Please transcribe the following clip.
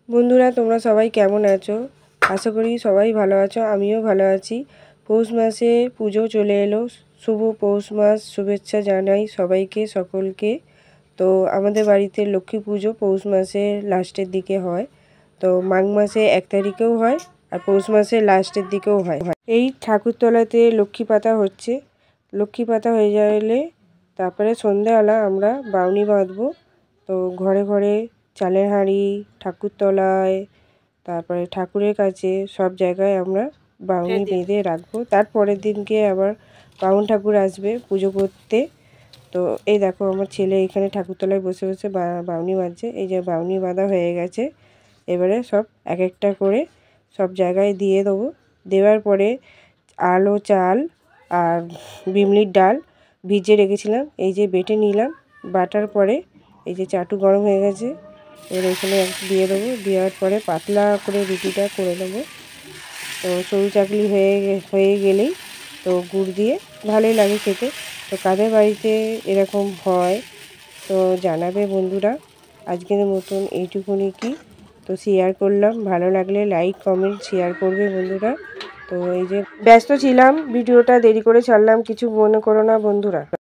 বন্ধুরা তোমরা সবাই কেমন আছো? আশা করি সবাই ভালো আছো, আমিও ভালো আছি। পৌষ মাসে পুজো চলে এলো। শুভ পৌষ মাস, শুভেচ্ছা জানাই সবাইকে, সকলকে। তো আমাদের বাড়িতে লক্ষ্মী পুজো পৌষ মাসের লাস্টের দিকে হয়। তো মাঘ মাসে 1 তারিখেও হয় আর পৌষ মাসের লাস্টের দিকেও হয়। এই ঠাকুরতলাতে লক্ষ্মী পাতা হচ্ছে। লক্ষ্মী পাতা হয়ে গেলে তারপরে সন্ধ্যাবেলা আমরা বাউনি বাঁধবো। তো ঘরে ঘরে চালের হাঁড়ি, ঠাকুরতলায়, তারপরে ঠাকুরের কাছে সব জায়গায় আমরা বাউনি বেঁধে রাখবো। তারপরের দিনকে আবার বামুন ঠাকুর আসবে পুজো করতে। তো এই দেখো আমার ছেলে এখানে ঠাকুরতলায় বসে বসে বাউনি বাঁধছে। এই যে বাউনি বাঁধা হয়ে গেছে। এবারে সব এক একটা করে সব জায়গায় দিয়ে দেবো। দেওয়ার পরে আলো চাল আর বিমলির ডাল ভিজিয়ে রেখেছিলাম, এই যে বেটে নিলাম। বাটার পরে এই যে চাটু গরম হয়ে গেছে, এবার এখানে দিয়ে দেবো। দেওয়ার পরে পাতলা করে রুটিটা করে দেবো। তো সরু চাকলি হয়ে গেলেই তো গুড় দিয়ে ভালোই লাগে খেতে। তো কাদের বাড়িতে এরকম হয় তো জানাবে বন্ধুরা। আজকের মতন এইটুকুনি কি, তো শেয়ার করলাম। ভালো লাগলে লাইক কমেন্ট শেয়ার করবে বন্ধুরা। তো এই যে ব্যস্ত ছিলাম, ভিডিওটা দেরি করে ছাড়লাম, কিছু মনে করো না বন্ধুরা।